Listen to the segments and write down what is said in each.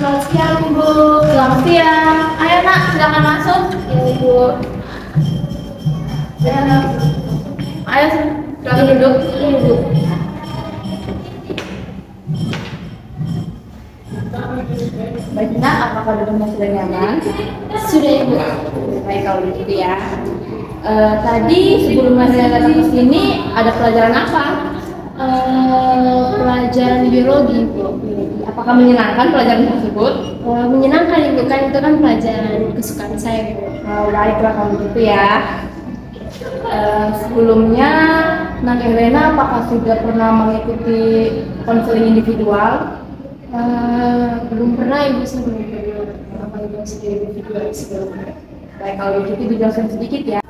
Selamat siang, Bu. Selamat siang. Ayo, Nak, silakan masuk. Ya, Ibu. Ya, Nak. Ayo, silakan duduk. Iya, Ibu. Baik, Nak, apakah duduknya sudah nyaman? Sudah, Ibu. Baik, kalau begitu ya. Tadi sebelum Mas datang ke sini ada pelajaran apa? Pelajaran biologi, Bu. Apakah menyenangkan pelajaran tersebut? Menyenangkan, Ibu. Kan itu kan pelajaran kesukaan saya, Bu. Baiklah kalau begitu ya. Sebelumnya, Nak Helena apakah sudah pernah mengikuti konseling individual? Belum pernah, Ibu. Saya belum pernah melakukan sendiri individual sebelumnya. Baik, kalau begitu dijelaskan sedikit ya.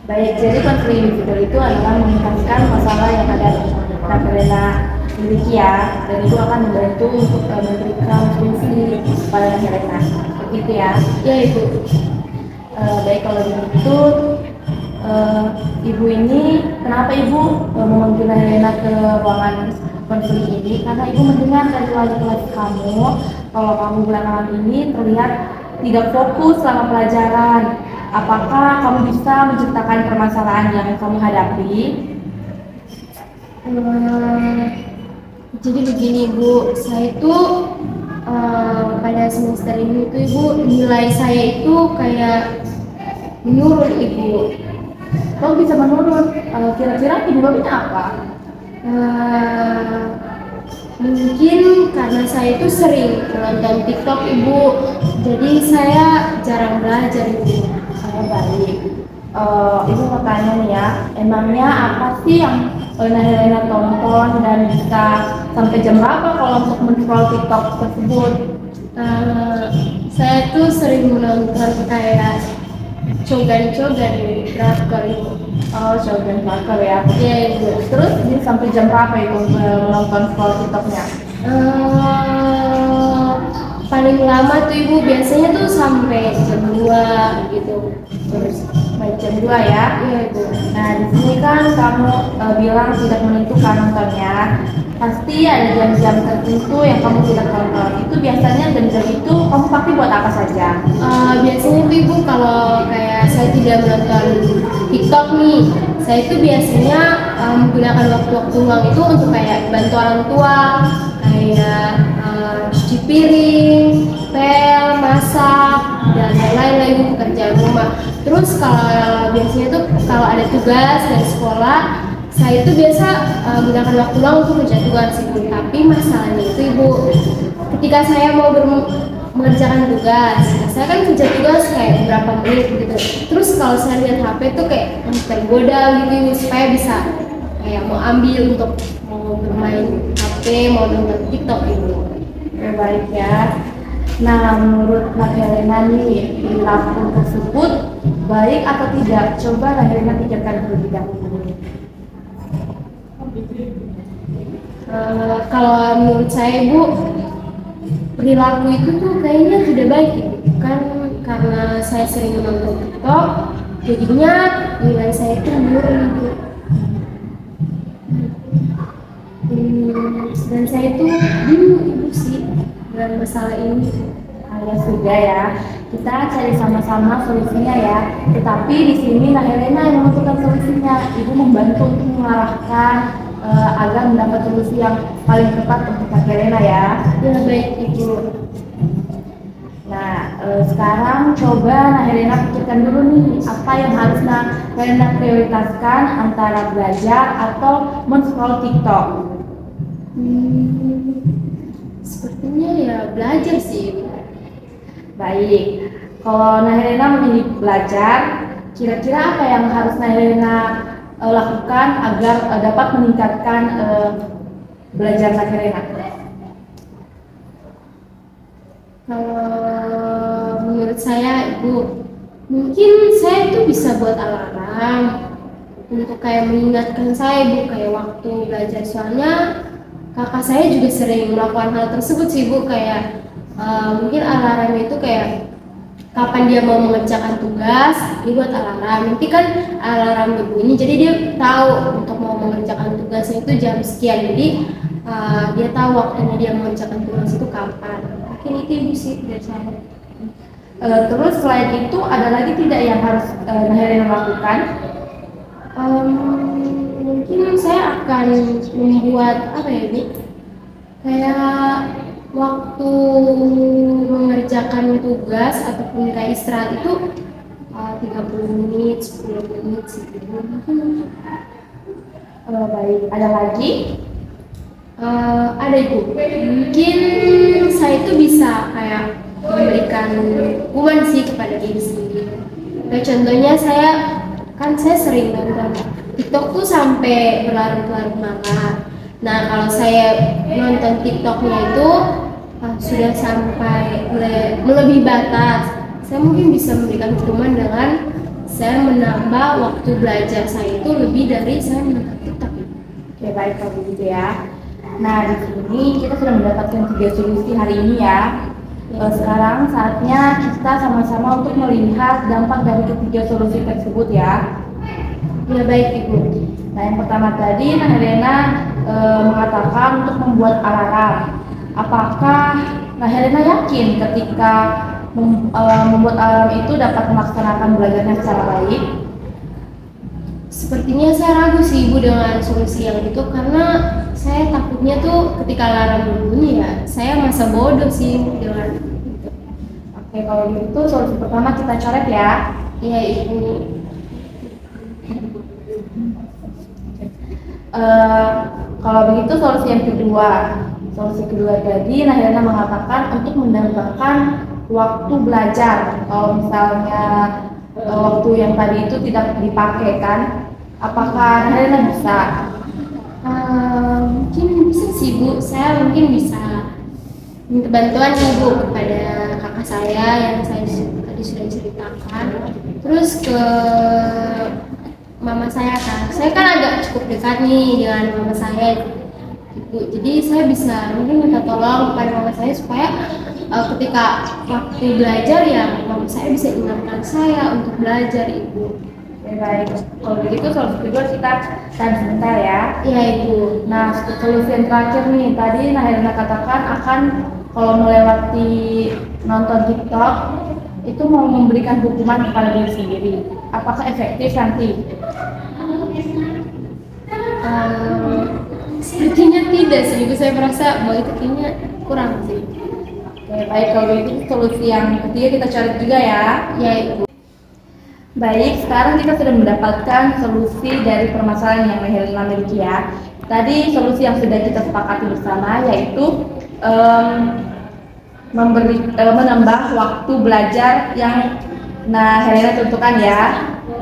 Baik, jadi konseling individual itu adalah menuntaskan masalah yang ada Nak Helena miliki ya, dan itu akan membantu untuk memberikan solusi kepada Nak Helena. Begitu ya. Ya, Ibu. Baik, kalau begitu Ibu ini, kenapa Ibu memanggil Nak Helena ke ruangan konseling ini? Karena Ibu mendengar dari wali kelas kamu kalau kamu belakangan ini terlihat tidak fokus selama pelajaran. Apakah kamu bisa menceritakan permasalahan yang kamu hadapi? Jadi begini, Bu, saya itu pada semester ini itu, Ibu, nilai saya itu kayak menurun, Ibu. Kamu bisa menurun, kira-kira penyebabnya apa? Mungkin karena saya itu sering menonton TikTok, Ibu, jadi saya jarang belajar, Ibu. Baik. Ibu mau tanya nih ya, emangnya apa sih yang Nak Helena tonton dan bisa sampai jam berapa kalau untuk men-scroll TikTok tersebut? Saya tuh sering menonton kayak cogan-cogan drakor, Ibu. Oh, Shogun Parker ya. Ya, Ibu. Terus ini sampai jam berapa Ibu menonton scroll TikToknya? Paling lama tuh, Ibu, biasanya tuh sampai jam 2 gitu. Terus baik, jam 2 ya. Iya, Ibu. Nah, di sini kan kamu bilang tidak menentukan nontonnya. Pasti ada jam-jam tertentu yang kamu tidak tonton. Itu biasanya jam-jam itu kamu pakai buat apa saja? Biasanya tuh, Ibu, kalau kayak saya tidak menonton TikTok nih, saya itu biasanya menggunakan waktu-waktu luang itu untuk kayak bantu orang tua, kayak cuci piring, pel, masak, dan lain-lain pekerjaan rumah. Terus kalau biasanya tuh kalau ada tugas dari sekolah, saya itu biasa menggunakan waktu luang untuk mengerjakan tugas, Ibu. Tapi masalahnya itu, Ibu, ketika saya mau mengerjakan tugas, saya kan kerja tugas kayak berapa menit gitu. Terus kalau saya lihat HP tuh kayak tergoda gitu, supaya bisa kayak mau ambil untuk mau bermain HP, mau nonton TikTok, Ibu. Baik ya. Nah, menurut Nak Helena nih, perilaku tersebut baik atau tidak? Coba Nak Helena pikirkan terlebih dahulu. Kalau menurut saya, Ibu, perilaku itu tuh kayaknya tidak baik, Ibu. Kan karena saya sering menonton TikTok, jadinya nilai saya itu menurun, Ibu. Dan saya itu bingung, Ibu, sih dengan masalah ini. Ya sudah ya, kita cari sama-sama solusinya ya. Tetapi di sini Nak Helena yang menentukan solusinya. Ibu membantu untuk mengarahkan agar mendapat solusi yang paling tepat untuk Nak Helena ya. Ya, baik, Ibu. Nah, sekarang coba Nak Helena pikirkan dulu nih, apa yang harus Nak Helena prioritaskan antara belajar atau men-scroll TikTok. Sepertinya ya belajar sih, Ibu. Baik, kalau Nak Helena memilih belajar, kira-kira apa yang harus Nak Helena lakukan agar dapat meningkatkan belajar Nak Helena? Kalau menurut saya, Ibu, mungkin saya tuh bisa buat alarm untuk kayak mengingatkan saya, Ibu, kayak waktu belajar. Soalnya kakak saya juga sering melakukan hal tersebut sih, Ibu, kayak mungkin alarm itu kayak kapan dia mau mengerjakan tugas, dia buat alarm. Nanti kan alarm berbunyi, jadi dia tahu untuk mau mengerjakan tugasnya itu jam sekian. Jadi dia tahu waktunya dia mengerjakan tugas itu kapan. mungkin itu ibu sih dari saya. Terus selain itu ada lagi tidak yang harus Nahelena lakukan? Mungkin saya akan membuat apa ya Bu, kayak waktu mengerjakan tugas ataupun kayak istirahat itu 30 menit, 10 menit segitu. Baik, ada lagi? Ada Ibu, mungkin saya itu bisa kayak memberikan hukuman sih kepada diri sendiri. Kayak contohnya saya sering nonton TikTok tuh sampai berlarut-larut malam. Nah kalau saya nonton TikToknya itu sudah sampai melebihi batas, saya mungkin bisa memberikan hukuman dengan saya menambah waktu belajar saya itu lebih dari saya menonton TikTok. Oke, baik kalau begitu ya. Nah, di sini kita sudah mendapatkan 3 solusi hari ini ya. Sekarang saatnya kita sama-sama untuk melihat dampak dari ketiga solusi tersebut ya. Ya baik Ibu. Nah, yang pertama tadi Nahelena mengatakan untuk membuat alarm. Apakah Nahelena yakin ketika membuat alarm itu dapat melaksanakan belajarnya secara baik? Sepertinya saya ragu sih Ibu dengan solusi yang itu, karena saya takutnya tuh ketika alarm berbunyi ya saya masa bodoh sih dengan itu. Oke, kalau gitu solusi pertama kita coret ya. Iya Ibu. Kalau begitu solusi yang kedua. Solusi kedua tadi Nahelena mengatakan untuk menambahkan waktu belajar. Kalau misalnya waktu yang tadi itu tidak dipakai kan, apakah Nahelena bisa? Mungkin bisa sih Bu, saya mungkin bisa minta bantuan Ibu kepada kakak saya yang saya tadi sudah ceritakan, terus ke mama saya kan agak cukup dekat nih dengan mama saya Ibu, jadi saya bisa mungkin minta tolong kepada mama saya supaya ketika waktu belajar ya mama saya bisa ingatkan saya untuk belajar Ibu. Ya, baik, kalau begitu solusi kedua kita tahan sebentar ya. Iya Ibu. Nah, solusi yang terakhir nih, tadi Nahelena katakan akan kalau melewati nonton TikTok itu mau memberikan hukuman kepada diri sendiri. Apakah efektif nanti? Sepertinya tidak sih Ibu, saya merasa bahwa itu kayaknya kurang sih. Oke, baik, kalau begitu solusi yang ketiga kita cari juga ya. Ya Ibu. Baik, sekarang kita sudah mendapatkan solusi dari permasalahan yang Nahelena miliki ya. Tadi solusi yang sudah kita sepakati bersama yaitu menambah waktu belajar yang Nahelena tentukan ya.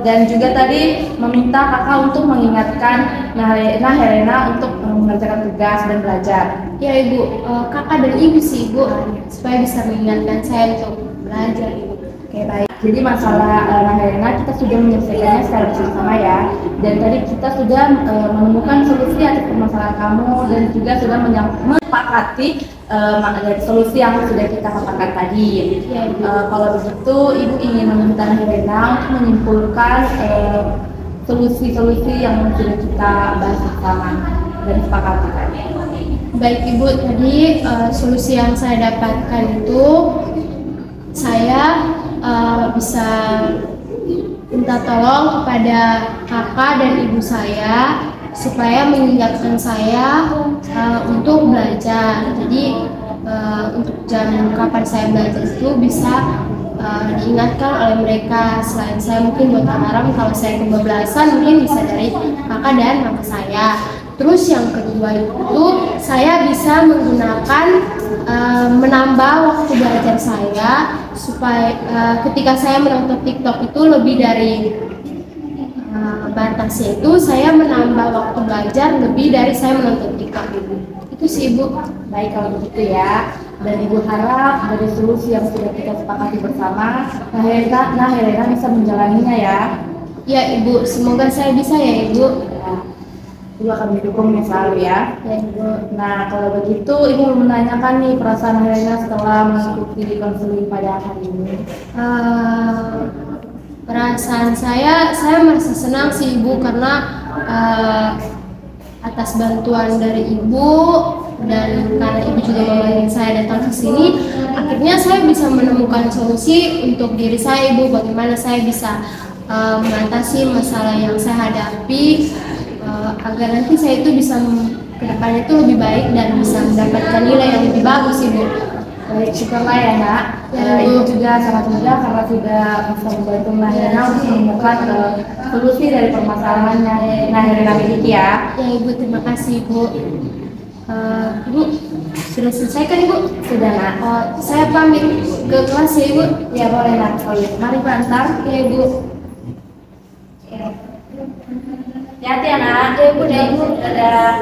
Dan juga tadi meminta kakak untuk mengingatkan Nahelena untuk mengerjakan tugas dan belajar. Ya Ibu, kakak dan ibu sih Ibu, supaya bisa mengingatkan saya untuk belajar Ibu. Oke, baik. Jadi masalah Nahelena kita sudah menyelesaikannya secara bersama ya. Dan tadi kita sudah menemukan solusi atas permasalahan kamu dan juga sudah menyepakati dari solusi yang sudah kita paparkan tadi. Ya, kalau begitu, Ibu ingin meminta Nahelena untuk menyimpulkan solusi-solusi yang sudah kita bahas bersama dan sepakati tadi. Baik Ibu, tadi solusi yang saya dapatkan itu saya bisa minta tolong kepada kakak dan ibu saya supaya mengingatkan saya untuk belajar. Jadi untuk jam kapan saya belajar itu bisa diingatkan oleh mereka. Selain saya mungkin buat alarm kalau saya kebablasan mungkin bisa dari kakak dan mama saya. Terus yang kedua itu saya bisa menggunakan menambah waktu belajar saya supaya ketika saya menonton TikTok itu lebih dari batasnya itu saya menambah waktu belajar lebih dari saya menonton TikTok Ibu. Itu sih Ibu. Baik kalau begitu ya. Dan Ibu harap dari solusi yang sudah kita sepakati bersama, Nahelena bisa menjalaninya ya. Ya Ibu, semoga saya bisa ya Ibu. Ibu akan mendukungnya selalu ya. Ya Ibu. Nah, kalau begitu Ibu mau menanyakan nih perasaan Nahelena setelah mengikuti konseling pada hari ini. Perasaan saya merasa senang sih Ibu, karena atas bantuan dari ibu dan karena ibu juga memanggil saya datang ke sini, akhirnya saya bisa menemukan solusi untuk diri saya, ibu, bagaimana saya bisa mengatasi masalah yang saya hadapi agar nanti saya itu bisa ke depannya itu lebih baik dan bisa mendapatkan nilai yang lebih bagus, ibu. Baik, syukurlah ya nak. Ibu juga sangat mudah karena sudah bisa membantu Mbak Helena untuk menemukan solusi dari permasalahan yang Mbak Helena miliki ya. Ya ibu, terima kasih ibu. Ibu sudah selesai kan ibu? Sudah nak. Saya pamit ke kelas ya ibu. Ya boleh nak. Oh, ya. Mari Pak antar. Ya ibu. Hati-hati ya nak. Ya ibu, ya ibu. Dadah.